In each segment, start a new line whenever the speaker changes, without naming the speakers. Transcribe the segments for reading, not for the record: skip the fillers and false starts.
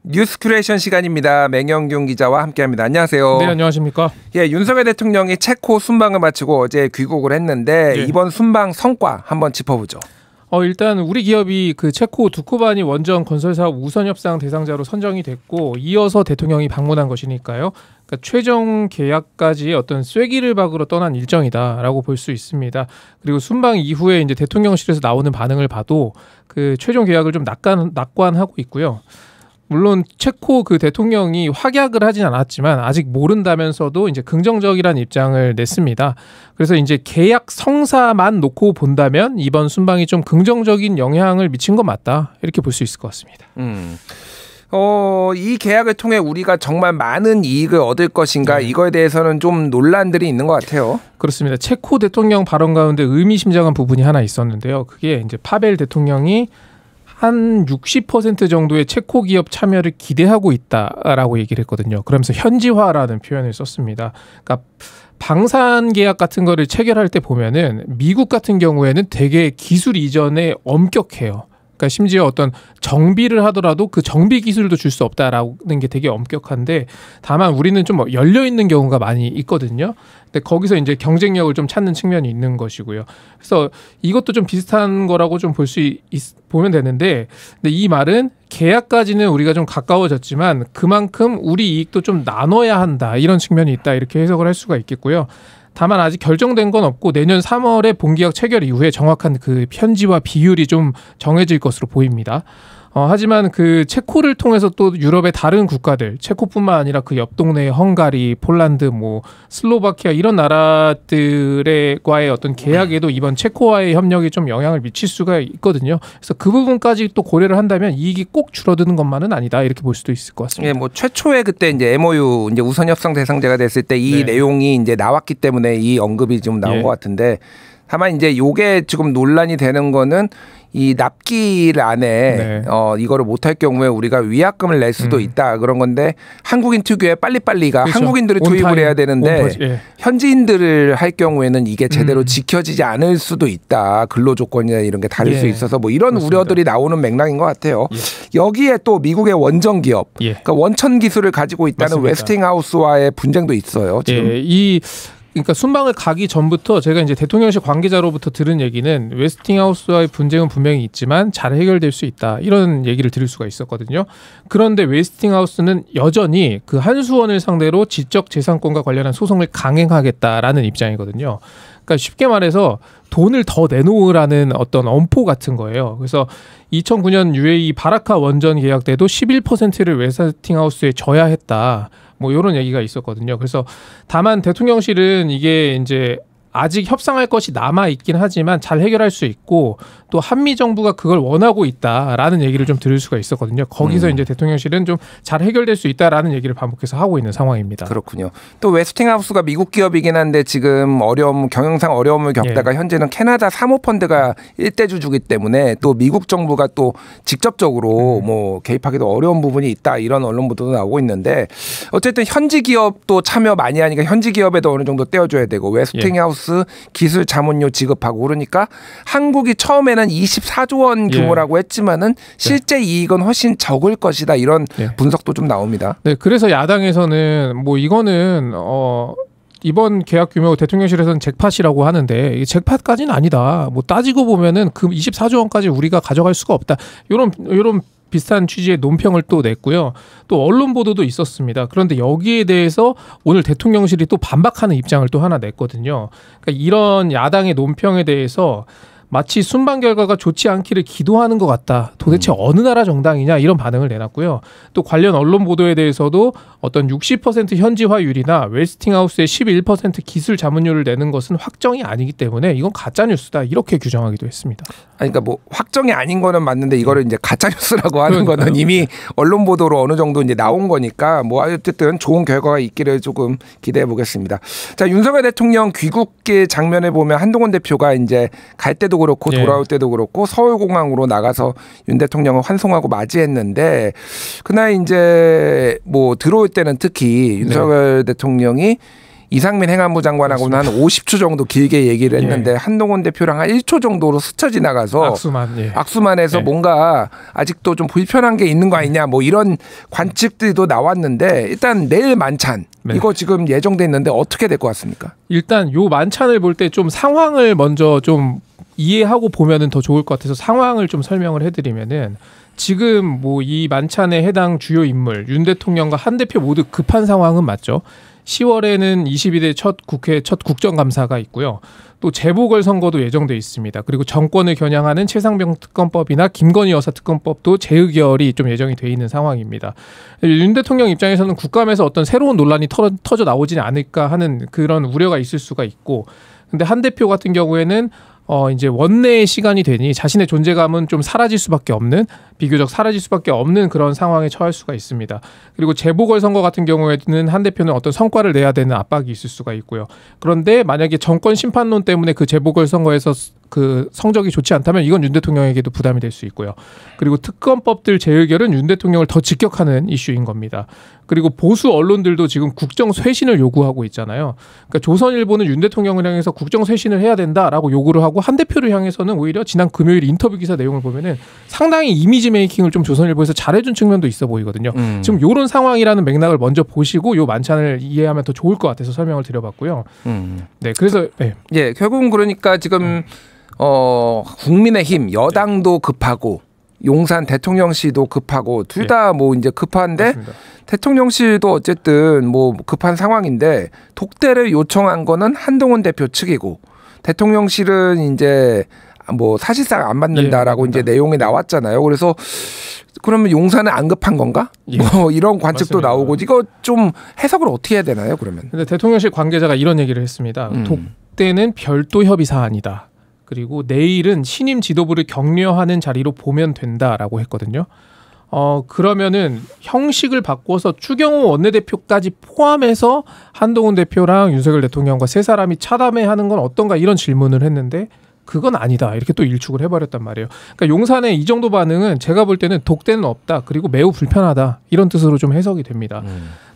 뉴스 큐레이션 시간입니다. 맹영균 기자와 함께합니다. 안녕하세요.
네, 안녕하십니까.
예, 윤석열 대통령이 체코 순방을 마치고 어제 귀국을 했는데 이번 순방 성과 한번 짚어보죠.
일단 우리 기업이 그 체코 두코바니 원전 건설 사업 우선 협상 대상자로 선정이 됐고 이어서 대통령이 방문한 것이니까요. 그러니까 최종 계약까지 어떤 쐐기를 박으러 떠난 일정이다라고 볼 수 있습니다. 그리고 순방 이후에 이제 대통령실에서 나오는 반응을 봐도 그 최종 계약을 좀 낙관하고 있고요. 물론 체코 그 대통령이 확약을 하진 않았지만 아직 모른다면서도 이제 긍정적이라는 입장을 냈습니다. 그래서 이제 계약 성사만 놓고 본다면 이번 순방이 좀 긍정적인 영향을 미친 것 맞다 이렇게 볼 수 있을 것 같습니다.
이 계약을 통해 우리가 정말 많은 이익을 얻을 것인가 이거에 대해서는 좀 논란들이 있는 것 같아요.
그렇습니다. 체코 대통령 발언 가운데 의미심장한 부분이 하나 있었는데요. 그게 이제 파벨 대통령이 한 60% 정도의 체코 기업 참여를 기대하고 있다라고 얘기를 했거든요. 그러면서 현지화라는 표현을 썼습니다. 그러니까 방산 계약 같은 거를 체결할 때 보면은 미국 같은 경우에는 되게 기술 이전에 엄격해요. 그러니까 심지어 어떤 정비를 하더라도 그 정비 기술도 줄 수 없다라는 게 되게 엄격한데 다만 우리는 좀 열려 있는 경우가 많이 있거든요. 근데 거기서 이제 경쟁력을 좀 찾는 측면이 있는 것이고요. 그래서 이것도 좀 비슷한 거라고 좀 보면 되는데 근데 이 말은 계약까지는 우리가 좀 가까워졌지만 그만큼 우리 이익도 좀 나눠야 한다 이런 측면이 있다 이렇게 해석을 할 수가 있겠고요. 다만 아직 결정된 건 없고 내년 3월에 본계약 체결 이후에 정확한 그 편지와 비율이 좀 정해질 것으로 보입니다. 하지만 그 체코를 통해서 또 유럽의 다른 국가들, 체코뿐만 아니라 그 옆 동네의 헝가리, 폴란드, 슬로바키아 이런 나라들과의 어떤 계약에도 이번 체코와의 협력이 좀 영향을 미칠 수가 있거든요. 그래서 그 부분까지 또 고려를 한다면 이익이 꼭 줄어드는 것만은 아니다 이렇게 볼 수도 있을 것 같습니다.
예, 최초에 그때 이제 MOU 이제 우선 협상 대상자가 됐을 때 이 내용이 이제 나왔기 때문에 이 언급이 좀 나온 것 같은데. 다만 이제 요게 지금 논란이 되는 거는 이 납기일 안에 이거를 못할 경우에 우리가 위약금을 낼 수도 있다 그런 건데 한국인 특유의 빨리빨리가 그렇죠. 한국인들이 투입을 해야 되는데 현지인들을 할 경우에는 이게 제대로 지켜지지 않을 수도 있다. 근로조건이나 이런 게 다를 수 있어서 이런 맞습니다. 우려들이 나오는 맥락인 것 같아요. 여기에 또 미국의 원전 기업 그러니까 원천 기술을 가지고 있다는 맞습니다. 웨스팅하우스와의 분쟁도 있어요. 지금.
그러니까 순방을 가기 전부터 제가 이제 대통령실 관계자로부터 들은 얘기는 웨스팅하우스와의 분쟁은 분명히 있지만 잘 해결될 수 있다 이런 얘기를 들을 수가 있었거든요. 그런데 웨스팅하우스는 여전히 그 한수원을 상대로 지적재산권과 관련한 소송을 강행하겠다라는 입장이거든요. 그러니까 쉽게 말해서 돈을 더 내놓으라는 어떤 엄포 같은 거예요. 그래서 2009년 UAE 바라카 원전 계약 때도 11%를 웨스팅하우스에 줘야 했다. 이런 얘기가 있었거든요. 그래서 다만 대통령실은 이게 이제 아직 협상할 것이 남아 있긴 하지만 잘 해결할 수 있고 또 한미 정부가 그걸 원하고 있다라는 얘기를 좀 들을 수가 있었거든요. 거기서 이제 대통령실은 좀 잘 해결될 수 있다라는 얘기를 반복해서 하고 있는 상황입니다.
그렇군요. 또 웨스팅하우스가 미국 기업이긴 한데 지금 경영상 어려움을 겪다가 현재는 캐나다 사모펀드가 일대주주기 때문에 또 미국 정부가 또 직접적으로 개입하기도 어려운 부분이 있다 이런 언론 보도도 나오고 있는데 어쨌든 현지 기업도 참여 많이 하니까 현지 기업에도 어느 정도 떼어줘야 되고 웨스팅하우스 기술 자문료 지급하고 그러니까 한국이 처음에는 24조 원 규모라고 했지만은 실제 이익은 훨씬 적을 것이다 이런 분석도 좀 나옵니다.
네, 그래서 야당에서는 이거는 이번 계약 규모 대통령실에서는 잭팟이라고 하는데 이 잭팟까지는 아니다. 따지고 보면은 그 24조 원까지 우리가 가져갈 수가 없다. 이런 비슷한 취지의 논평을 또 냈고요. 또 언론 보도도 있었습니다. 그런데 여기에 대해서 오늘 대통령실이 또 반박하는 입장을 또 하나 냈거든요. 그러니까 이런 야당의 논평에 대해서 마치 순방 결과가 좋지 않기를 기도하는 것 같다. 도대체 어느 나라 정당이냐 이런 반응을 내놨고요. 또 관련 언론 보도에 대해서도 어떤 60% 현지화율이나 웨스팅하우스의 11% 기술 자문료를 내는 것은 확정이 아니기 때문에 이건 가짜뉴스다. 이렇게 규정하기도 했습니다.
그러니까 확정이 아닌 거는 맞는데 이거를 이제 가짜뉴스라고 하는 거는 이미 언론 보도로 어느 정도 이제 나온 거니까 어쨌든 좋은 결과가 있기를 조금 기대해 보겠습니다. 자, 윤석열 대통령 귀국의 장면을 보면 한동훈 대표가 이제 갈 때도 그렇고 돌아올 때도 그렇고 서울공항으로 나가서 윤 대통령을 환송하고 맞이했는데 그날 이제 들어올 때는 특히 윤석열 대통령이 이상민 행안부 장관하고는 한 50초 정도 길게 얘기를 했는데 예. 한동훈 대표랑 한 1초 정도로 스쳐 지나가서 악수만 해서 예. 뭔가 아직도 좀 불편한 게 있는 거 아니냐 뭐 이런 관측들도 나왔는데 일단 내일 만찬 네. 이거 지금 예정돼 있는데 어떻게 될 것 같습니까? 일단
요 만찬을 볼 때 좀 상황을 먼저 좀 이해하고 보면은 더 좋을 것 같아서 상황을 좀 설명을 해드리면은 지금 뭐 이 만찬에 해당 주요 인물 윤 대통령과 한 대표 모두 급한 상황은 맞죠. 10월에는 22대 첫 국회 첫 국정감사가 있고요. 또 재보궐선거도 예정돼 있습니다. 그리고 정권을 겨냥하는 최상병 특검법이나 김건희 여사 특검법도 재의결이 좀 예정이 돼 있는 상황입니다. 윤 대통령 입장에서는 국감에서 어떤 새로운 논란이 터져 나오지는 않을까 하는 그런 우려가 있을 수가 있고, 근데 한 대표 같은 경우에는 이제 원내의 시간이 되니 자신의 존재감은 좀 사라질 수밖에 없는, 비교적 사라질 수밖에 없는 그런 상황에 처할 수가 있습니다. 그리고 재보궐선거 같은 경우에는 한 대표는 어떤 성과를 내야 되는 압박이 있을 수가 있고요. 그런데 만약에 정권 심판론 때문에 그 재보궐선거에서 그 성적이 좋지 않다면 이건 윤 대통령에게도 부담이 될 수 있고요. 그리고 특검법들 재의결은 윤 대통령을 더 직격하는 이슈인 겁니다. 그리고 보수 언론들도 지금 국정 쇄신을 요구하고 있잖아요. 그러니까 조선일보는 윤 대통령을 향해서 국정 쇄신을 해야 된다라고 요구를 하고, 한 대표를 향해서는 오히려 지난 금요일 인터뷰 기사 내용을 보면은 상당히 이미지 메이킹을 좀 조선일보에서 잘해준 측면도 있어 보이거든요. 지금 이런 상황이라는 맥락을 먼저 보시고 요 만찬을 이해하면 더 좋을 것 같아서 설명을 드려봤고요. 네, 그래서
예, 결국은 그러니까 지금 국민의힘 여당도 급하고 용산 대통령실도 급하고 둘 다 뭐 이제 급한데 맞습니다. 대통령실도 어쨌든 뭐 급한 상황인데 독대를 요청한 거는 한동훈 대표 측이고 대통령실은 이제 뭐 사실상 안 받는다라고 이제 내용이 나왔잖아요. 그래서 그러면 용산은 안 급한 건가? 뭐 이런 관측도 맞습니다. 나오고 이거 좀 해석을 어떻게 해야 되나요? 그러면?
근데 대통령실 관계자가 이런 얘기를 했습니다. 독대는 별도 협의 사안이다. 그리고 내일은 신임 지도부를 격려하는 자리로 보면 된다라고 했거든요. 그러면은 형식을 바꿔서 추경호 원내대표까지 포함해서 한동훈 대표랑 윤석열 대통령과 세 사람이 차담회하는 건 어떤가 이런 질문을 했는데 그건 아니다 이렇게 또 일축을 해버렸단 말이에요. 그러니까 용산의 이 정도 반응은 제가 볼 때는 독대는 없다 그리고 매우 불편하다 이런 뜻으로 좀 해석이 됩니다.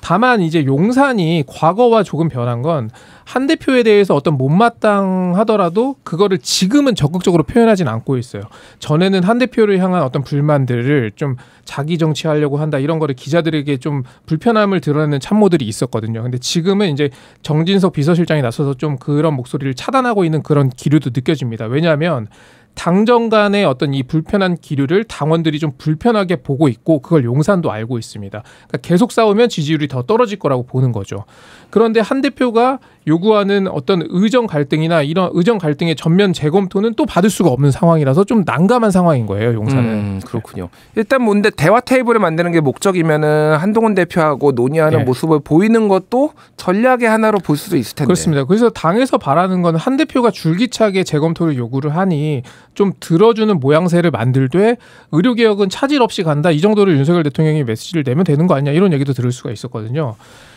다만 이제 용산이 과거와 조금 변한 건 한 대표에 대해서 어떤 못마땅하더라도 그거를 지금은 적극적으로 표현하진 않고 있어요. 전에는 한 대표를 향한 어떤 불만들을 좀 자기 정치하려고 한다 이런 거를 기자들에게 좀 불편함을 드러내는 참모들이 있었거든요. 근데 지금은 이제 정진석 비서실장이 나서서 좀 그런 목소리를 차단하고 있는 그런 기류도 느껴집니다. 왜냐하면 당정 간의 어떤 이 불편한 기류를 당원들이 좀 불편하게 보고 있고 그걸 용산도 알고 있습니다. 그러니까 계속 싸우면 지지율이 더 떨어질 거라고 보는 거죠. 그런데 한 대표가 요구하는 어떤 의정 갈등이나 이런 의정 갈등의 전면 재검토는 또 받을 수가 없는 상황이라서 좀 난감한 상황인 거예요, 용산은.
그렇군요. 일단 뭔데 대화 테이블을 만드는 게 목적이면은 한동훈 대표하고 논의하는 모습을 보이는 것도 전략의 하나로 볼 수도 있을 텐데.
그렇습니다. 그래서 당에서 바라는 건 한 대표가 줄기차게 재검토를 요구를 하니 좀 들어주는 모양새를 만들되 의료개혁은 차질 없이 간다. 이 정도를 윤석열 대통령이 메시지를 내면 되는 거 아니냐 이런 얘기도 들을 수가 있었거든요.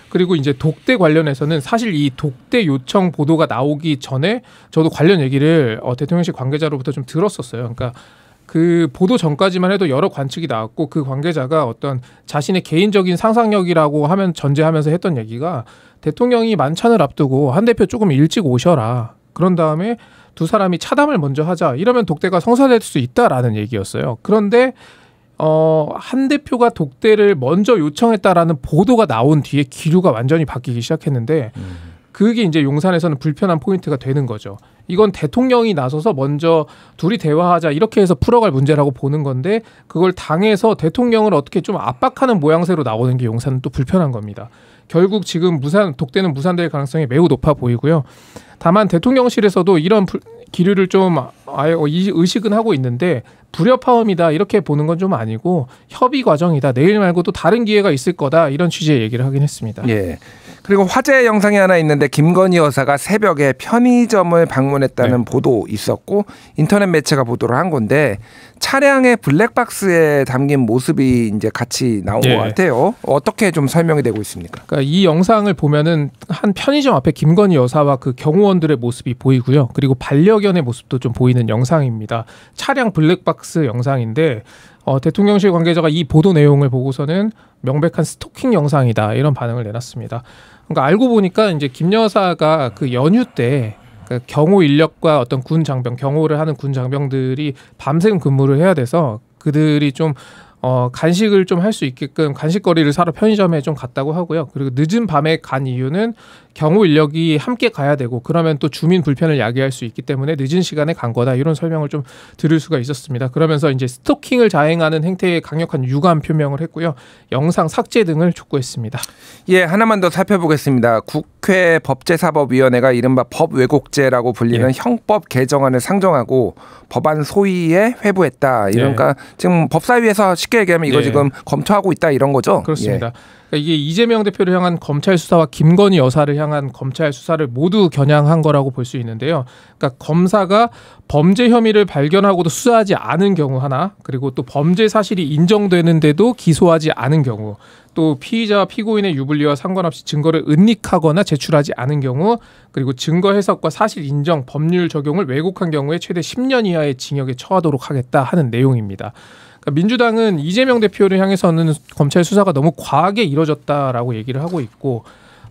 그리고 이제 독대 관련해서는 사실 이 독대 요청 보도가 나오기 전에 저도 관련 얘기를 대통령실 관계자로부터 좀 들었었어요. 그러니까 그 보도 전까지만 해도 여러 관측이 나왔고 그 관계자가 어떤 자신의 개인적인 상상력이라고 하면 전제하면서 했던 얘기가 대통령이 만찬을 앞두고 한 대표 조금 일찍 오셔라. 그런 다음에 두 사람이 차담을 먼저 하자. 이러면 독대가 성사될 수 있다라는 얘기였어요. 그런데 한 대표가 독대를 먼저 요청했다라는 보도가 나온 뒤에 기류가 완전히 바뀌기 시작했는데 그게 이제 용산에서는 불편한 포인트가 되는 거죠. 이건 대통령이 나서서 먼저 둘이 대화하자 이렇게 해서 풀어갈 문제라고 보는 건데 그걸 당해서 대통령을 어떻게 좀 압박하는 모양새로 나오는 게 용산은 또 불편한 겁니다. 결국 지금 독대는 무산될 가능성이 매우 높아 보이고요. 다만 대통령실에서도 이런 기류를 좀 의식은 하고 있는데 불협화음이다 이렇게 보는 건 좀 아니고 협의 과정이다. 내일 말고 또 다른 기회가 있을 거다. 이런 취지의 얘기를 하긴 했습니다.
예. 그리고 화제 영상이 하나 있는데 김건희 여사가 새벽에 편의점을 방문했다는 보도 있었고 인터넷 매체가 보도를 한 건데 차량의 블랙박스에 담긴 모습이 이제 같이 나온 것 같아요. 어떻게 좀 설명이 되고 있습니까?
그러니까 이 영상을 보면은 한 편의점 앞에 김건희 여사와 그 경호원들의 모습이 보이고요. 그리고 반려견의 모습도 좀 보이는 영상입니다. 차량 블랙박스 영상인데 대통령실 관계자가 이 보도 내용을 보고서는 명백한 스토킹 영상이다 이런 반응을 내놨습니다. 그러니까 알고 보니까 이제 김 여사가 그 연휴 때 그 경호 인력과 어떤 군 장병, 경호를 하는 군 장병들이 밤샘 근무를 해야 돼서 그들이 좀 간식을 좀 할 수 있게끔 간식거리를 사러 편의점에 좀 갔다고 하고요. 그리고 늦은 밤에 간 이유는 경호 인력이 함께 가야 되고 그러면 또 주민 불편을 야기할 수 있기 때문에 늦은 시간에 간 거다 이런 설명을 좀 들을 수가 있었습니다. 그러면서 이제 스토킹을 자행하는 행태에 강력한 유감 표명을 했고요. 영상 삭제 등을 촉구했습니다.
예, 하나만 더 살펴보겠습니다. 국회 법제사법위원회가 이른바 법왜곡죄라고 불리는 형법 개정안을 상정하고 법안 소위에 회부했다. 그러니까 지금 법사위에서 쉽게 얘기하면 이거 지금 검토하고 있다 이런 거죠?
그렇습니다. 그러니까 이게 이재명 대표를 향한 검찰 수사와 김건희 여사를 향한 검찰 수사를 모두 겨냥한 거라고 볼 수 있는데요. 그러니까 검사가 범죄 혐의를 발견하고도 수사하지 않은 경우 하나, 그리고 또 범죄 사실이 인정되는데도 기소하지 않은 경우, 또 피의자와 피고인의 유불리와 상관없이 증거를 은닉하거나 제출하지 않은 경우, 그리고 증거 해석과 사실 인정, 법률 적용을 왜곡한 경우에 최대 10년 이하의 징역에 처하도록 하겠다 하는 내용입니다. 그러니까 민주당은 이재명 대표를 향해서는 검찰 수사가 너무 과하게 이뤄졌다라고 얘기를 하고 있고,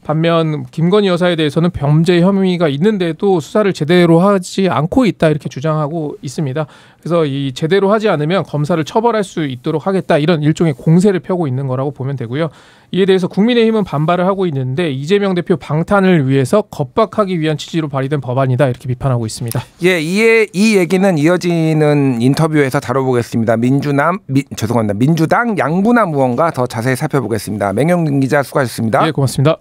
반면 김건희 여사에 대해서는 범죄 혐의가 있는데도 수사를 제대로 하지 않고 있다 이렇게 주장하고 있습니다. 그래서 이 제대로 하지 않으면 검사를 처벌할 수 있도록 하겠다 이런 일종의 공세를 펴고 있는 거라고 보면 되고요. 이에 대해서 국민의힘은 반발을 하고 있는데 이재명 대표 방탄을 위해서 겁박하기 위한 취지로 발의된 법안이다 이렇게 비판하고 있습니다.
예, 이 얘기는 이어지는 인터뷰에서 다뤄보겠습니다. 민주당 양분남 의원과 더 자세히 살펴보겠습니다. 맹영근 기자 수고하셨습니다.
네, 고맙습니다.